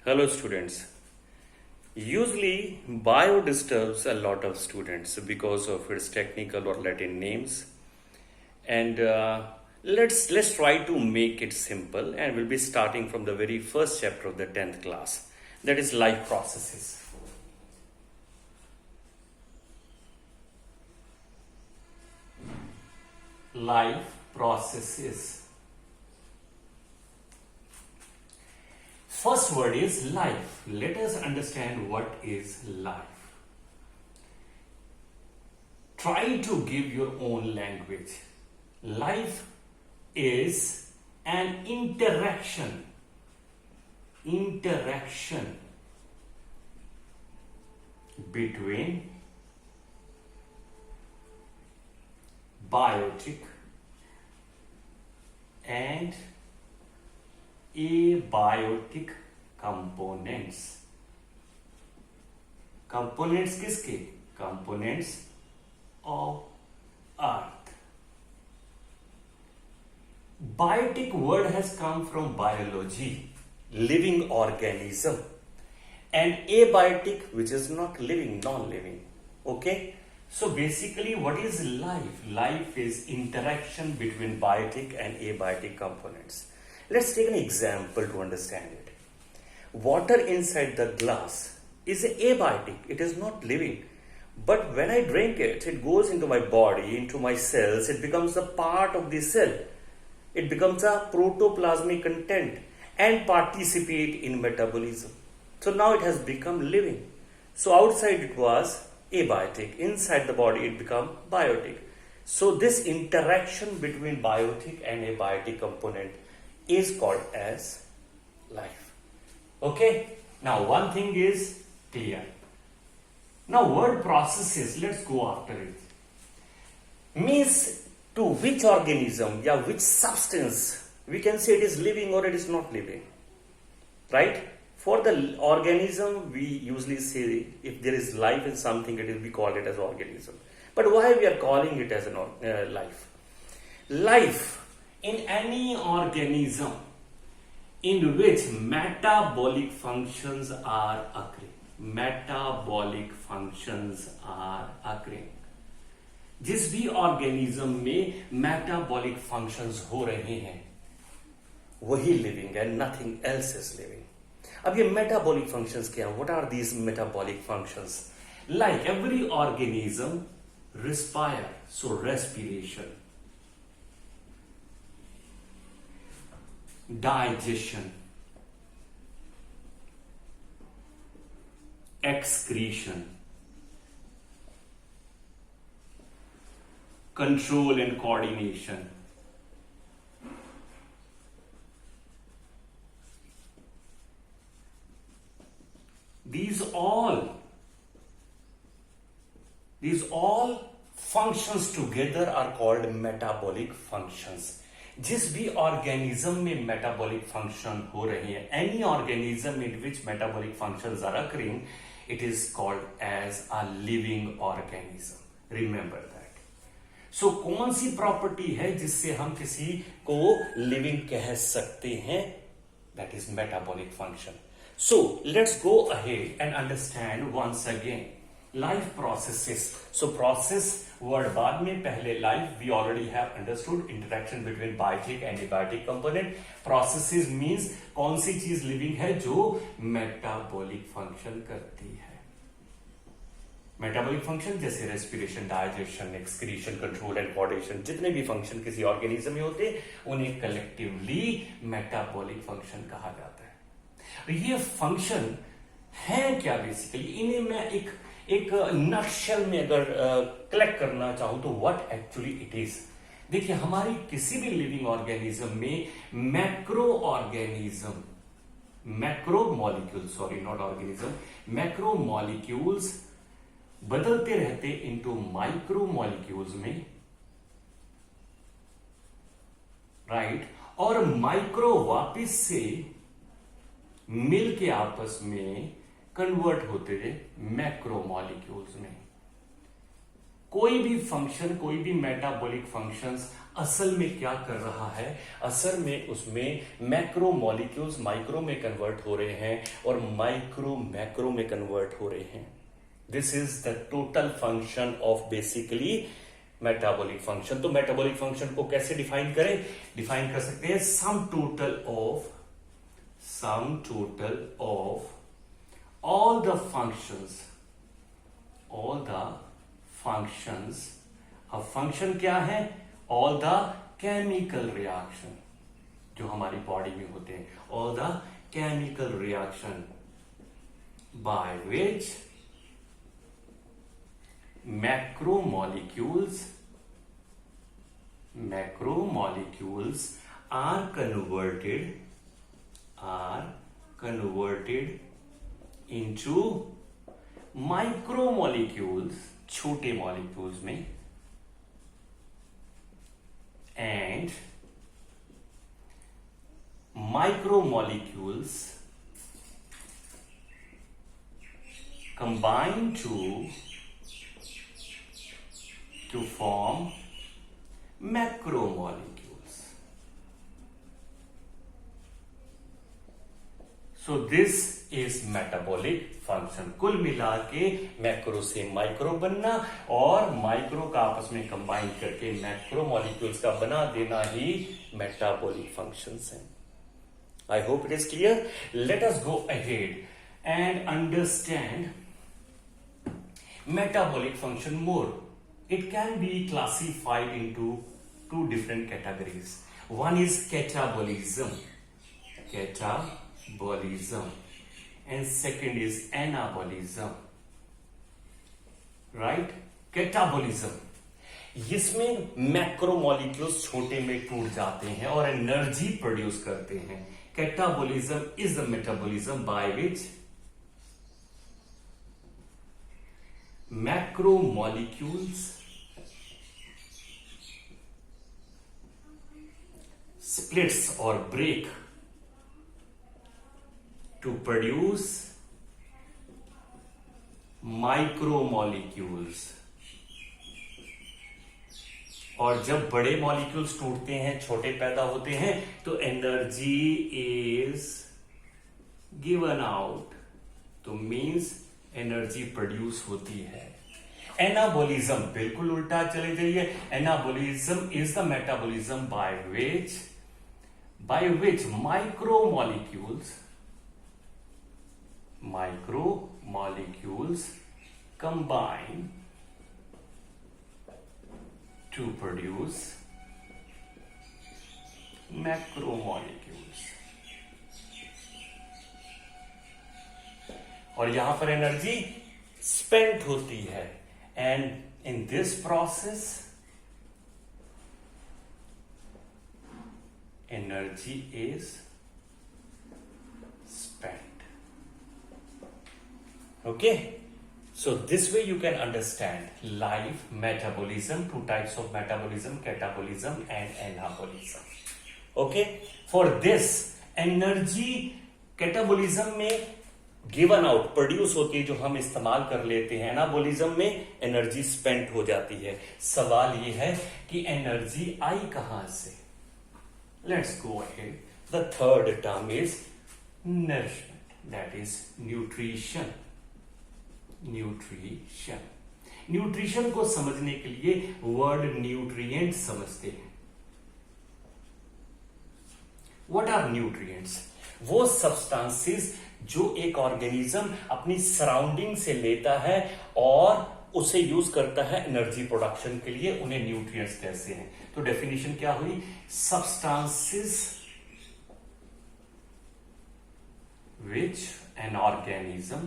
Hello students. Usually bio disturbs a lot of students because of its technical or Latin names, and let's try to make it simple, and we'll be starting from the very first chapter of the 10th class, that is life processes. Life processes. First word is life. Let us understand what is life. Try to give your own language. Life is an interaction between biotic and abiotic components. Components किसके? Components of earth. Biotic word has come from biology, living organism, and abiotic, which is not living, non-living. Okay? So basically, what is life? Life is interaction between biotic and abiotic components. Let's take an example to understand it. Water inside the glass is abiotic. It is not living. But when I drink it, it goes into my body, into my cells. It becomes a part of the cell. It becomes a protoplasmic content and participate in metabolism. So now it has become living. So outside it was abiotic. Inside the body it become biotic. So this interaction between biotic and abiotic component is called as life. Okay? Now one thing is clear. Now word processes, let's go after it. Means to which organism, which substance, we can say it is living or it is not living. Right? For the organism, we usually say if there is life in something, we call it as organism. But why we are calling it as life? Life in any organism in which metabolic functions are occurring. Metabolic functions are occurring. जिस भी organism में metabolic functions हो रहे हैं वही living है, nothing else is living. अब ये मेटाबॉलिक फंक्शंस क्या? What are these metabolic functions? Like every organism respire, so respiration, digestion, excretion, control and coordination, these all functions together are called metabolic functions. जिस भी organism में metabolic function हो रहे हैं, any organism in which metabolic functions are occurring, it is called as a living organism. Remember that. So कौन सी property है जिससे हम किसी को लिविंग कह सकते हैं? That is metabolic function. So let's go ahead and understand once again life processes. So process word बाद में, पहले life we already have understood interaction between biotic and abiotic component. Processes means कौन सी चीज living है जो metabolic function करती है. मेटाबॉलिक फंक्शन जैसे respiration, digestion, excretion, control and coordination, जितने भी फंक्शन किसी ऑर्गेनिज्म में होते हैं उन्हें कलेक्टिवली मेटाबॉलिक फंक्शन कहा जाता है. ये फंक्शन है क्या? बेसिकली इन्हें मैं एक नटशेल में अगर कलेक्ट करना चाहूं तो व्हाट एक्चुअली इट इज. देखिए, हमारी किसी भी लिविंग ऑर्गेनिज्म में मैक्रो मॉलिक्यूल्स बदलते रहते इनटू माइक्रो मॉलिक्यूल्स में, राइट? और माइक्रो वापिस से मिल के आपस में कन्वर्ट होते थे मैक्रो मॉलिक्यूल्स में. कोई भी फंक्शन, कोई भी मेटाबॉलिक फंक्शंस असल में क्या कर रहा है, असल में उसमें मैक्रो मॉलिक्यूल्स माइक्रो में कन्वर्ट हो रहे हैं और माइक्रो मैक्रो में कन्वर्ट हो रहे हैं. This is the total function of basically metabolic function. तो मेटाबॉलिक फंक्शन को कैसे डिफाइन करें? डिफाइन कर सकते हैं sum total of all the functions. अब फंक्शन क्या है? all the chemical reaction जो हमारी बॉडी में होते हैं, all the chemical reaction by which macromolecules are converted into micromolecules, छोटे मॉलिक्यूल्स में, and micromolecules combine to form macromolecules. So this is metabolic function. कुल मिला के मैक्रो से माइक्रो बनना और माइक्रो का आपस में कंबाइन करके मैक्रो मॉलिक्यूल्स का बना देना ही मेटाबॉलिक फंक्शंस हैं. I hope it is clear. Let us go ahead and understand metabolic function more. It can be classified into two different categories. One is catabolism, and second is anabolism. Right? Catabolism. इसमें macromolecules छोटे में टूट जाते हैं और energy produce करते हैं. Catabolism is the metabolism by which macromolecules splits or break to produce micromolecules. और जब बड़े मॉलिक्यूल्स टूटते हैं, छोटे पैदा होते हैं, तो एनर्जी इज गिवन आउट, तो मींस एनर्जी प्रोड्यूस होती है. एनाबोलिज्म बिल्कुल उल्टा चले जाइए. Anabolism is the metabolism by which micromolecules combine to produce macromolecules. और यहां पर एनर्जी स्पेंट होती है, and in this process energy is spent. Okay, so this way you can understand life metabolism, two types of metabolism, catabolism and anabolism. Okay, for this energy catabolism में given out produce होती है, जो हम इस्तेमाल कर लेते हैं. Anabolism में एनर्जी स्पेंट हो जाती है. सवाल यह है कि एनर्जी आई कहां से? Let's go ahead. The third term is nourishment, that is nutrition. Nutrition को समझने के लिए वर्ड न्यूट्रिएंट समझते हैं. What are nutrients? वो सब्सटेंसेस जो एक ऑर्गेनिज्म अपनी सराउंडिंग से लेता है और उसे यूज करता है एनर्जी प्रोडक्शन के लिए, उन्हें न्यूट्रिएंट्स कहते हैं. तो डेफिनेशन क्या हुई? सब्सटेंसेस which an organism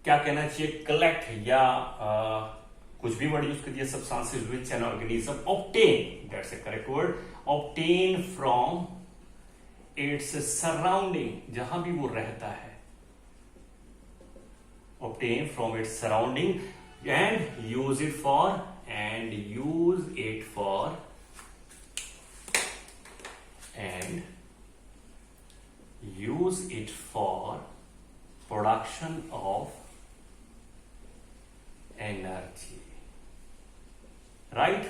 क्या कहना चाहिए, कलेक्ट या कुछ भी वर्ड यूज कर दिया. Substances which an organism obtain, that's a correct word, obtain from its surrounding, जहां भी वो रहता है, obtain from its surrounding and use it for it for production of energy. Right?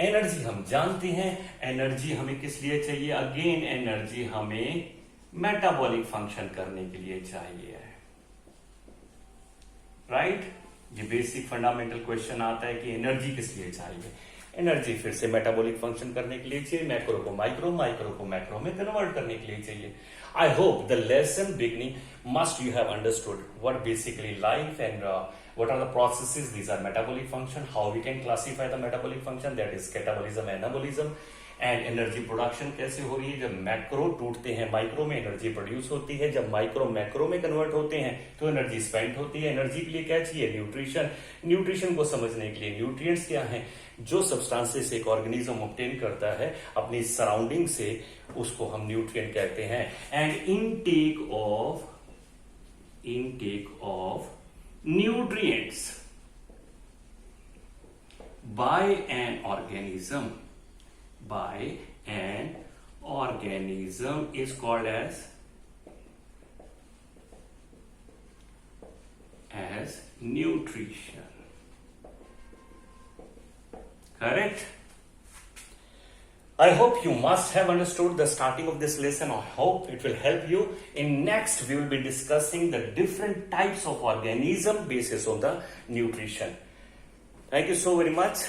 Energy हम जानते हैं, एनर्जी हमें किस लिए चाहिए? अगेन एनर्जी हमें मेटाबॉलिक फंक्शन करने के लिए चाहिए. राइट? ये बेसिक फंडामेंटल क्वेश्चन आता है कि एनर्जी किस लिए चाहिए. एनर्जी फिर से मेटाबॉलिक फंक्शन करने के लिए चाहिए, मैक्रो को माइक्रो, माइक्रो को मैक्रो में कन्वर्ट करने के लिए चाहिए. I hope the lesson beginning must you have understood what basically life and what are the processes. These are metabolic function. How we can classify the metabolic function, that is catabolism, anabolism, and energy production कैसे हो रही है. जब macro टूटते हैं micro में energy produce होती है, जब माइक्रो मैक्रो में कन्वर्ट होते हैं तो एनर्जी स्पेंड होती है. एनर्जी के लिए क्या चाहिए? न्यूट्रिशन. न्यूट्रिशन को समझने के लिए न्यूट्रिएंट्स क्या है? जो सब्सटेंसेस एक ऑर्गेनिज्म ऑब्टेन करता है अपनी सराउंडिंग से, उसको हम न्यूट्रिएंट कहते हैं. And intake of nutrients by an organism is called as nutrition. Correct? I hope you must have understood the starting of this lesson. I hope it will help you. In next, we will be discussing the different types of organism basis on the nutrition. Thank you so very much.